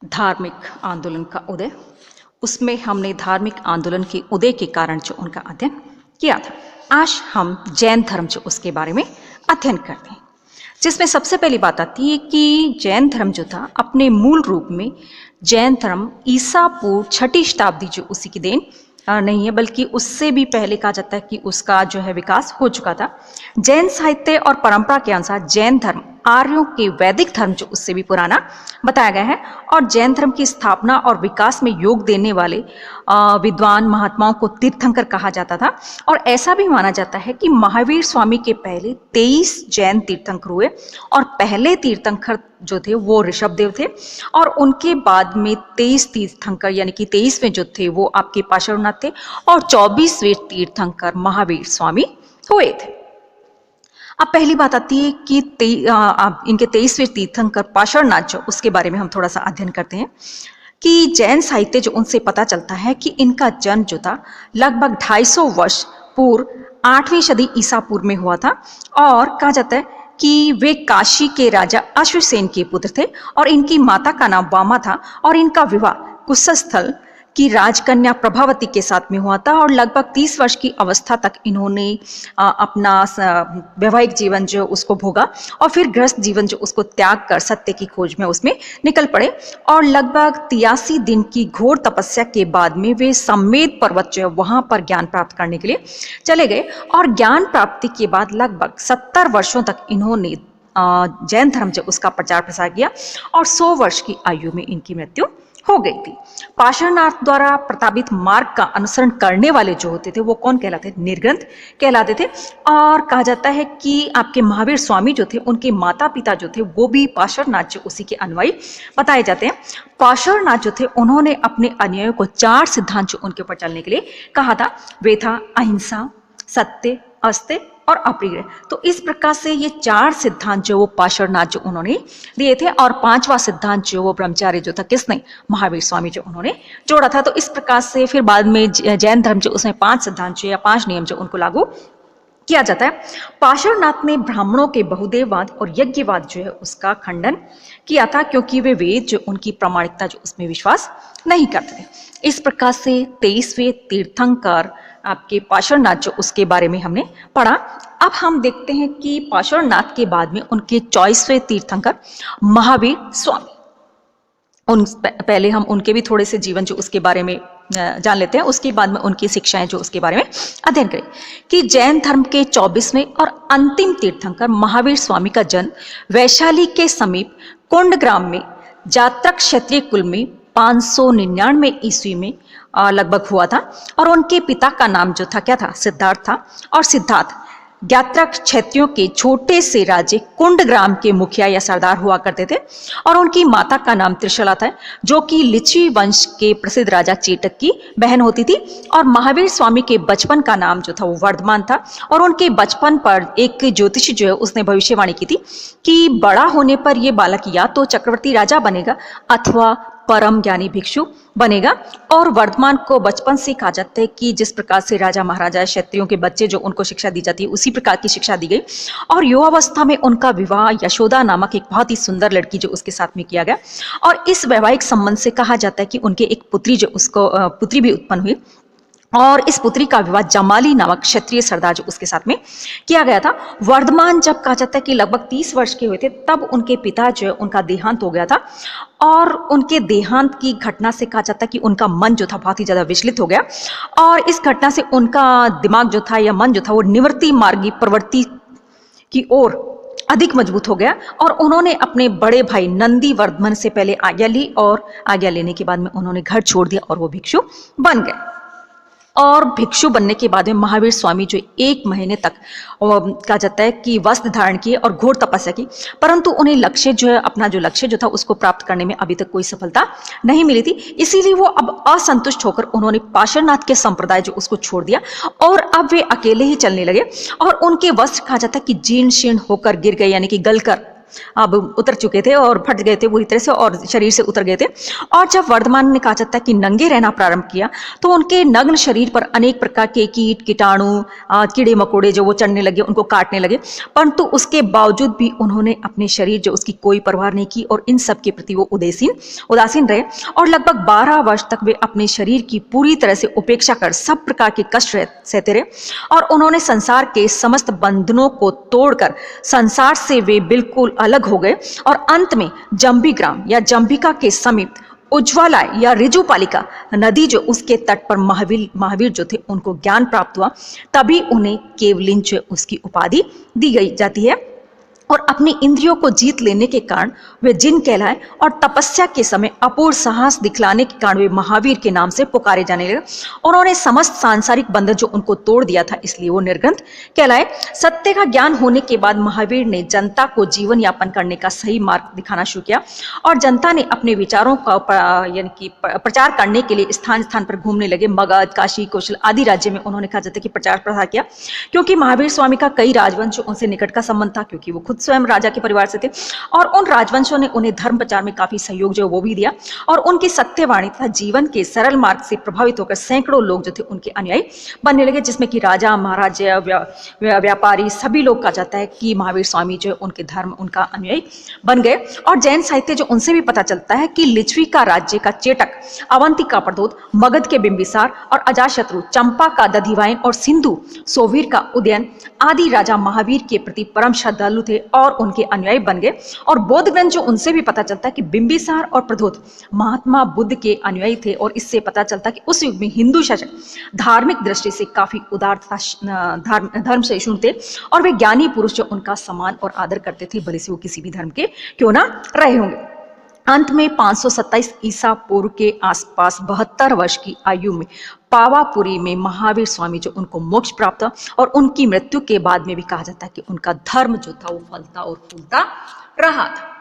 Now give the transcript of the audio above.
धार्मिक आंदोलन का उदय। उसमें हमने धार्मिक आंदोलन के उदय के कारण जो उनका अध्ययन किया था। आज हम जैन धर्म जो उसके बारे में अध्ययन करते हैं, जिसमें सबसे पहली बात आती है कि जैन धर्म जो था अपने मूल रूप में जैन धर्म ईसा पूर्व 6ठी शताब्दी जो उसी की देन नहीं है, बल्कि उससे भी पहले कहा जाता है कि उसका जो है विकास हो चुका था। जैन साहित्य और परंपरा के अनुसार जैन धर्म आर्यों के वैदिक धर्म जो उससे भी पुराना बताया गया है और जैन धर्म की स्थापना और विकास में योग देने वाले विद्वान महात्माओं को तीर्थंकर कहा जाता था। और ऐसा भी माना जाता है कि महावीर स्वामी के पहले 23 जैन तीर्थंकर हुए और पहले तीर्थंकर जो थे वो ऋषभदेव थे और उनके बाद में 23 तीर्थंकर यानी कि 23वें जो थे वो आपके पार्श्वनाथ थे और 24वें तीर्थंकर महावीर स्वामी हुए थे। अब पहली बात आती है कि इनके 23वें तीर्थंकर पार्श्वनाथ जो उसके बारे में हम थोड़ा सा अध्ययन करते हैं कि जैन साहित्य जो उनसे पता चलता है कि इनका जन्म जो था लगभग 250 वर्ष पूर्व 8वीं सदी ईसा पूर्व में हुआ था और कहा जाता है कि वे काशी के राजा अश्वसेन के पुत्र थे और इनकी माता का नाम वामा था और इनका विवाह कुशस्थल की राजकन्या प्रभावती के साथ में हुआ था और लगभग 30 वर्ष की अवस्था तक इन्होंने अपना वैवाहिक जीवन जो उसको भोगा और फिर गृहस्थ जीवन जो उसको त्याग कर सत्य की खोज में उसमें निकल पड़े और लगभग 83 दिन की घोर तपस्या के बाद में वे सम्मेद पर्वत जो है वहां पर ज्ञान प्राप्त करने के लिए चले गए और ज्ञान प्राप्ति के बाद लगभग 70 वर्षों तक इन्होंने जैन धर्म जो उसका प्रचार प्रसार किया और 100 वर्ष की आयु में इनकी मृत्यु हो गई थी। पार्श्वनाथ द्वारा प्रतापित मार्ग का अनुसरण करने वाले जो होते थे वो कौन कहलाते थे? निर्ग्रंथ कहलाते थे। और कहा जाता है कि आपके महावीर स्वामी जो थे उनके माता पिता जो थे वो भी पार्श्वनाथ जो उसी के अनुयायी बताए जाते हैं। पार्श्वनाथ जो थे उन्होंने अपने अनुयायियों को 4 सिद्धांत जो उनके ऊपर चलने के लिए कहा था। वे था अहिंसा, सत्य, अस्त्य और अप्रिय। तो इस प्रकार से ये 4 सिद्धांत जो वो पार्श्वनाथ जो उन्होंने दिए थे और 5वां सिद्धांत जो वो ब्रह्मचार्य जो था किसने? महावीर स्वामी जो उन्होंने जोड़ा था। तो इस प्रकार से फिर बाद में जैन धर्म जो उसमें 5 सिद्धांत जो या 5 नियम जो उनको लागू किया जाता है। पार्श्वनाथ ने ब्राह्मणों के बहुदेववाद और यज्ञवाद जो है उसका खंडन किया था क्योंकि वे वेद जो उनकी प्रामाणिकता जो उसमें विश्वास नहीं करते थे। इस प्रकार से 23वें तीर्थंकर आपके पार्श्वनाथ जो उसके बारे में हमने पढ़ा। अब हम देखते हैं कि पार्श्वनाथ के बाद में उनके 24वें तीर्थंकर महावीर स्वामी, पहले हम उनके भी थोड़े से जीवन जो उसके बारे में जान लेते हैं, उसके बाद में उनकी शिक्षाएं जो उसके बारे में अध्ययन करें कि जैन धर्म के 24वें और अंतिम तीर्थंकर महावीर स्वामी का जन्म वैशाली के समीप कुंड ग्राम में जात्रक क्षत्रिय कुल में 599 ईस्वी में लगभग हुआ था और उनके पिता का नाम जो था क्या था? सिद्धार्थ था और सिद्धार्थ ज्ञात्रक क्षत्रियों के छोटे से राज्य कुंड ग्राम के मुखिया या सरदार हुआ करते थे और उनकी माता का नाम त्रिशला था जो कि लिच्छवी वंश के प्रसिद्ध राजा चेटक की बहन होती थी। और महावीर स्वामी के बचपन का नाम जो था वो वर्धमान था और उनके बचपन पर एक ज्योतिषी जो है उसने भविष्यवाणी की थी कि बड़ा होने पर यह बालक या तो चक्रवर्ती राजा बनेगा अथवा परम ज्ञानी भिक्षु बनेगा। और वर्धमान को बचपन से कहा जाता है कि जिस प्रकार से राजा महाराजा क्षत्रियों के बच्चे जो उनको शिक्षा दी जाती है उसी प्रकार की शिक्षा दी गई और युवावस्था में उनका विवाह यशोदा नामक एक बहुत ही सुंदर लड़की जो उसके साथ में किया गया और इस वैवाहिक संबंध से कहा जाता है कि उनके एक पुत्री जो उसको पुत्री भी उत्पन्न हुई और इस पुत्री का विवाह जमाली नामक क्षत्रिय सरदार जो उसके साथ में किया गया था। वर्धमान जब कहा जाता है कि लगभग 30 वर्ष के हुए थे तब उनके पिता जो है उनका देहांत हो गया था और उनके देहांत की घटना से कहा जाता है कि उनका मन जो था बहुत ही ज्यादा विचलित हो गया और इस घटना से उनका दिमाग जो था या मन जो था वो निवृत्ति मार्गी प्रवृत्ति की ओर अधिक मजबूत हो गया और उन्होंने अपने बड़े भाई नंदी वर्धमान से पहले आज्ञा ली और आज्ञा लेने के बाद में उन्होंने घर छोड़ दिया और वो भिक्षु बन गए। और भिक्षु बनने के बाद में महावीर स्वामी जो 1 महीने तक कहा जाता है कि वस्त्र धारण किए और घोर तपस्या की, परंतु उन्हें लक्ष्य जो है अपना जो लक्ष्य जो था उसको प्राप्त करने में अभी तक कोई सफलता नहीं मिली थी। इसीलिए वो अब असंतुष्ट होकर उन्होंने पार्श्वनाथ के संप्रदाय जो उसको छोड़ दिया और अब वे अकेले ही चलने लगे और उनके वस्त्र कहा जाता है कि जीर्ण शीर्ण होकर गिर गए यानी कि गलकर अब उतर चुके थे और फट गए थे पूरी तरह से और शरीर से उतर गए थे। और जब वर्धमान ने कहा जाता है कि नंगे रहना प्रारंभ किया तो उनके नग्न शरीर पर अनेक प्रकार के कीट कीटाणु कीड़े मकोड़े जो वो चढ़ने लगे, उनको काटने लगे, परंतु उसके बावजूद भी उन्होंने अपने शरीर जो उसकी कोई परवाह नहीं की और इन सब के प्रति वो उदासीन रहे और लगभग 12 वर्ष तक वे अपने शरीर की पूरी तरह से उपेक्षा कर सब प्रकार के कष्ट सहते रहे और उन्होंने संसार के समस्त बंधनों को तोड़कर संसार से वे बिल्कुल अलग हो गए और अंत में जंबी ग्राम या जंबिका के समीप उज्ज्वला या ऋजुपालिका नदी जो उसके तट पर महावीर जो थे उनको ज्ञान प्राप्त हुआ। तभी उन्हें केवलिंच उसकी उपाधि दी गई जाती है और अपनी इंद्रियों को जीत लेने के कारण वे जिन कहलाए और तपस्या के समय अपूर्व साहस दिखलाने के कारण वे महावीर के नाम से पुकारे जाने लगे। उन्होंने समस्त सांसारिक बंधन जो उनको तोड़ दिया था इसलिए वो निर्ग्रंथ कहलाए। सत्य का ज्ञान होने के बाद महावीर ने जनता को जीवन यापन करने का सही मार्ग दिखाना शुरू किया और जनता ने अपने विचारों का यानी कि प्रचार करने के लिए स्थान स्थान पर घूमने लगे। मगध, काशी, कौशल आदि राज्य में उन्होंने कहा जाता है कि प्रचार प्रसार किया, क्योंकि महावीर स्वामी का कई राजवंश उनसे निकट का संबंध था, क्योंकि वो स्वयं राजा के परिवार से थे और उन राजवंशों ने उन्हें धर्म प्रचार में काफी सहयोग जो वो भी दिया और उनकी सत्यवाणी तथा जीवन के सरल मार्ग से प्रभावित होकर सैकड़ों लोग जो थे उनके अनुयायी बनने लगे, जिसमें कि राजा, महाराजा, व्यापारी सभी लोग कहा जाता है कि महावीर स्वामी जो उनके धर्म उनका अनुयायी बन गए। और जैन साहित्य जो उनसे भी पता चलता है कि लिच्छवी का राज्य का चेटक, अवंती का प्रद्योत, मगध के बिंबिसार और अजातशत्रु, चंपा का दधिवायन और सिंधु सोवीर का उदयन आदि राजा महावीर के प्रति परम श्रद्धालु थे और उनके अनुयायी बन गए। और बौद्ध ग्रंथ जो उनसे भी पता चलता है कि बिंबिसार और प्रद्योत महात्मा बुद्ध के अनुयायी थे और इससे पता चलता है कि उस युग में हिंदू शासक धार्मिक दृष्टि से काफी उदार तथा धर्म सहिष्णु थे और वे ज्ञानी पुरुष जो उनका सम्मान और आदर करते थे, भले से वो किसी भी धर्म के क्यों ना रहे होंगे। अंत में 527 ईसा पूर्व के आसपास 72 वर्ष की आयु में पावापुरी में महावीर स्वामी जो उनको मोक्ष प्राप्त हुआ और उनकी मृत्यु के बाद में भी कहा जाता है कि उनका धर्म जो था वो फलता और फूलता रहा था।